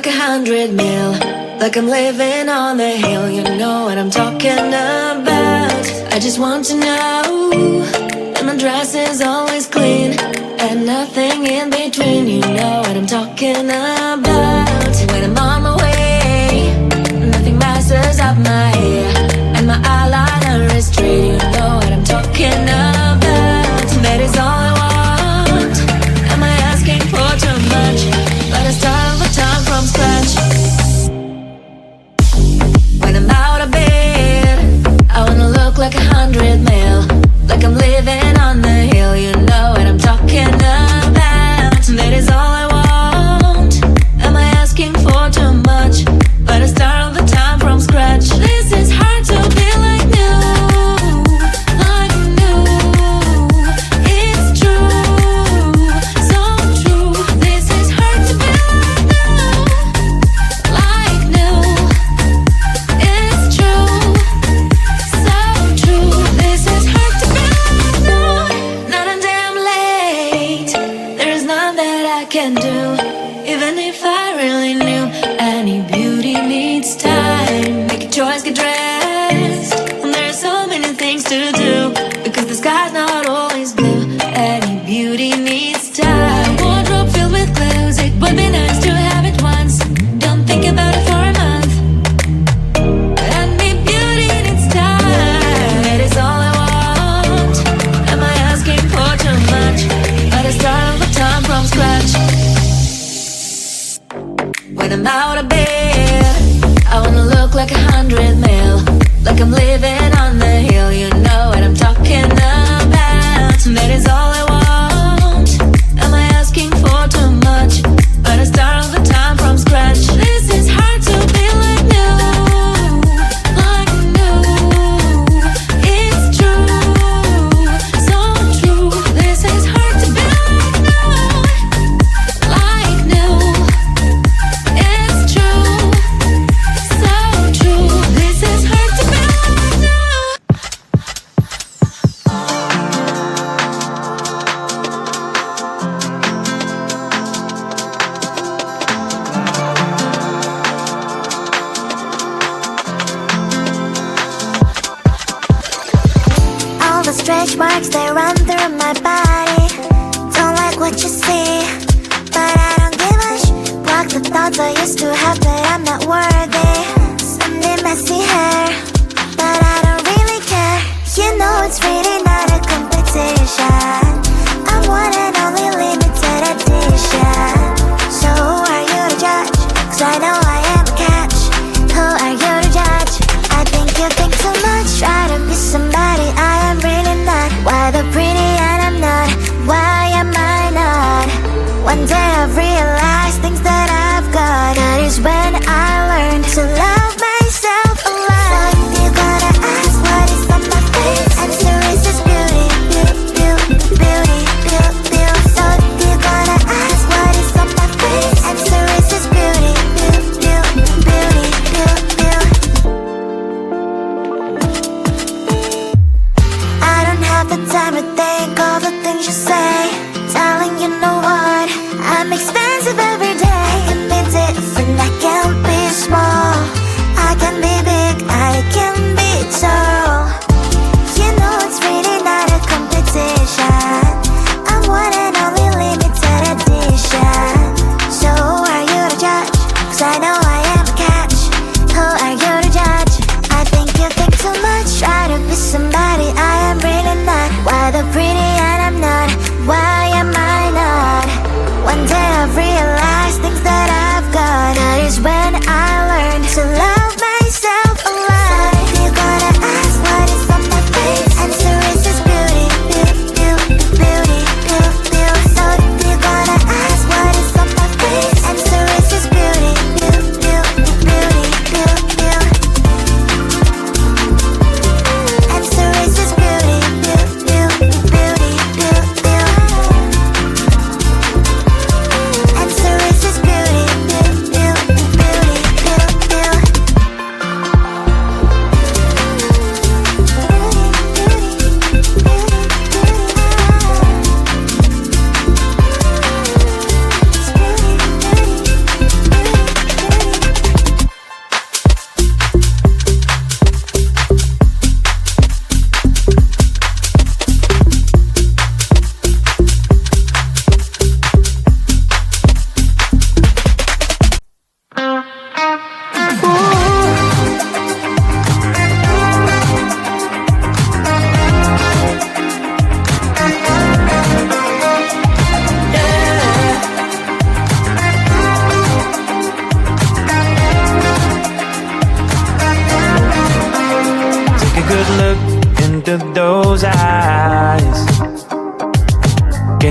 like 100 mil, like I'm living on the hill. You know what I'm talking about. I just want to know that my dress is always clean and nothing in between. You know what I'm talking about. When I'm on my way, nothing messes up my hair, and my eyeliner is straight. You know what I'm talking about. That is all I want. Am I asking for too much? But I start all the time from scratch. When I'm out of bed, I wanna look like 100 mil, like I'm living on the hill. You know what I'm talking about. That is all I want. Am I asking for too much? But I start all the time from scratch. This is hard to be like new, like new. It's true, so true. This is hard to be like new, it's true, so true. This is hard to be like new. Not a damn late. There is none that I can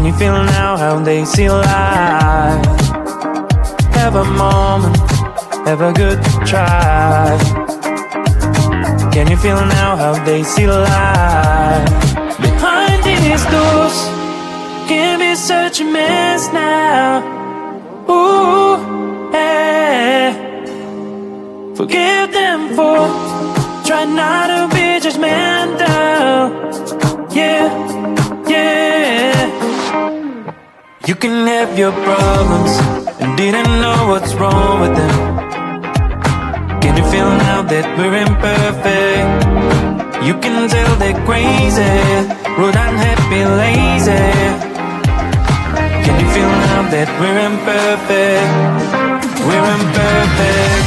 you feel now how they see life? Have a moment, have a good try. Can you feel now how they see life? Behind these doors can be such a mess now. Ooh, yeah. Forgive them for trying not to be judgmental. Yeah, yeah. You can have your problems and didn't know what's wrong with them. Can you feel now that we're imperfect? You can tell they're crazy, rude, unhappy, lazy. Can you feel now that we're imperfect? We're imperfect.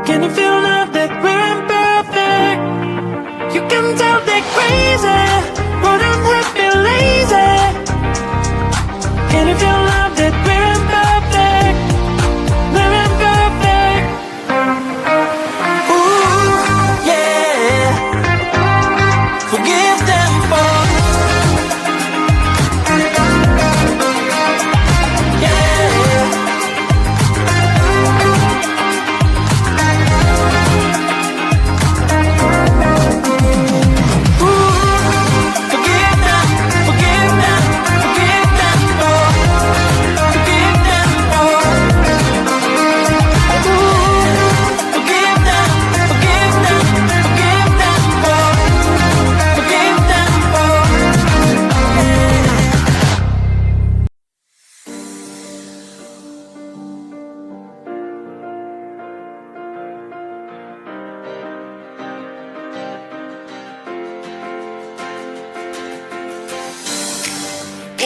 Can you feel now that we're imperfect? You can tell they're crazy, but I'm happy, lazy. Can you feel now that we're imperfect? We're imperfect. Ooh, yeah. Forgive them for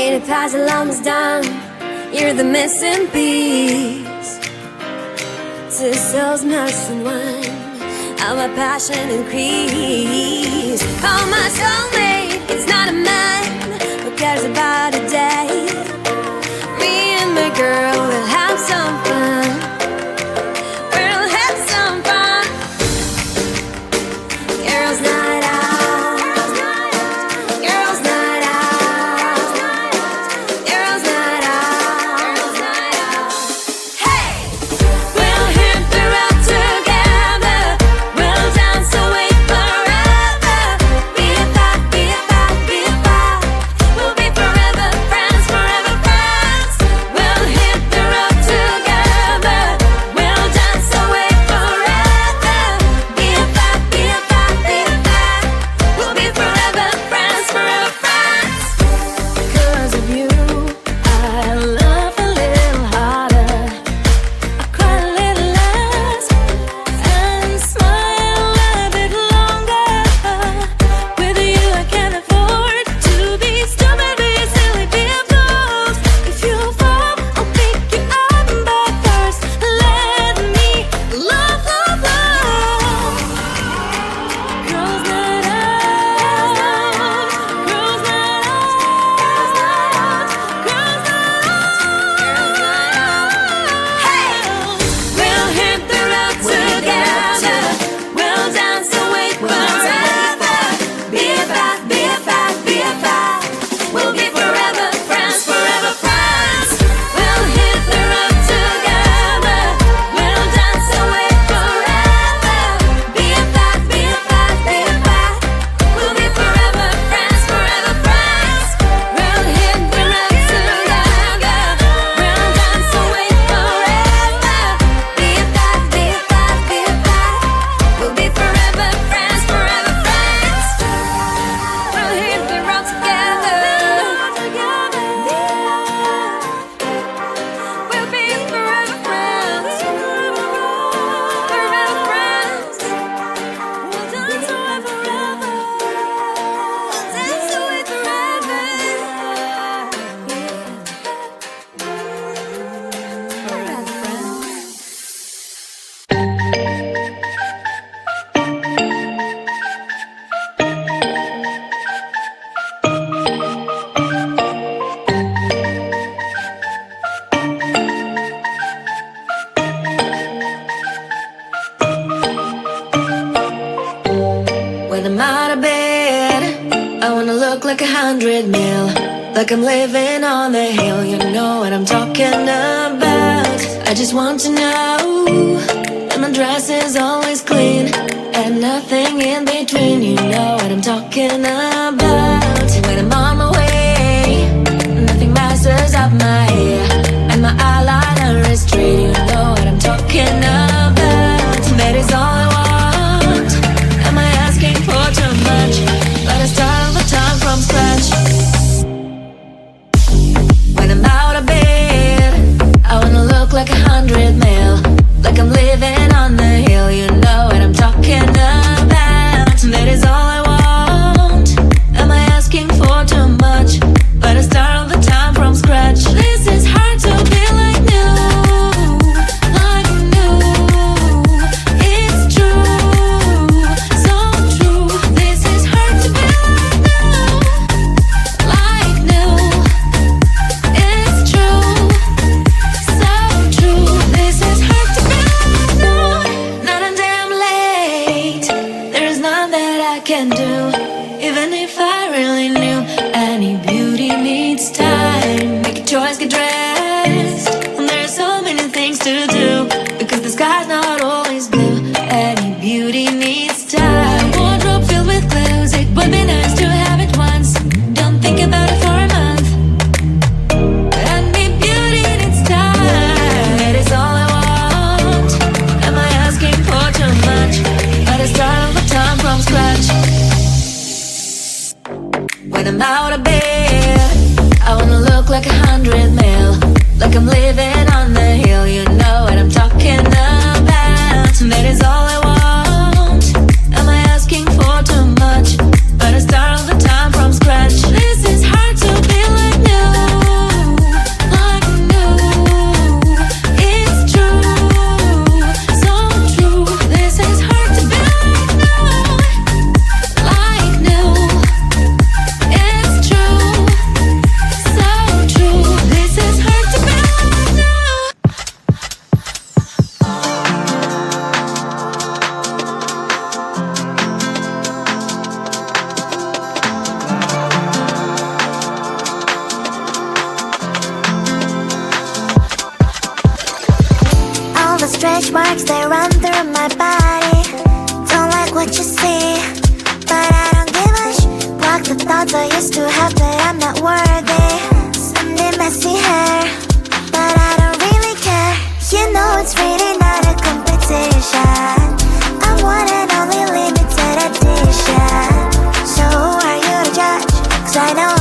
Any puzzle almost done, you're the missing piece. Two souls missing one, how my passion increase. Oh, my soulmate, it's not a man who cares about a day. Me and my girl will have some fun. We'll have some fun. Girls' night out. We'll hit I'm living on the hill, you know what I'm talking about. I just want to know that my dress is always clean and nothing in between, you know what I'm talking about. When I'm on my way, nothing messes up my hair, and my eyeliner is straight, you know what I'm talking about. That is all I want. Am I asking for too much? But I start all the time from scratch. When I'm out of bed, I wanna look like 100 mil, like I'm living on the hill, you know what I'm talking about. That is all I want. Am I asking for too much? But I start all the time from scratch. This is hard to be like new, like new. It's true, so true. This is hard to be like new, it's true, so true. This is hard to be like new. Not until I'm late, there's none that I can do. Even if I really knew, any beauty needs time. Make a choice, get dressed, and there's so many things to do, because the sky's not always blue. Any beauty needs time. Wardrobe filled with clothes, it would be nice to have it once. Don't think about it for a month. Any beauty needs time. That is all I want. Am I asking for too much? But I start all the time from scratch. When I'm out of bed, I wanna look like 100 mil, like I'm living on the hill, you know what I'm talking about. That is all I want. Am I asking for too much? But I start all the time from scratch. This is hard to be like new, like new. It's true, so true. This is hard to be like new. It's true, so true. This is hard to be like new. All the stretch marks, they run through my body. Don't like what you see, but I don't give a block the thoughts I used to have that I'm not worthy. Sunday messy hair, but I don't really care. You know it's really not a competition. I'm one and only limited edition. So who are you to judge? 'Cause I know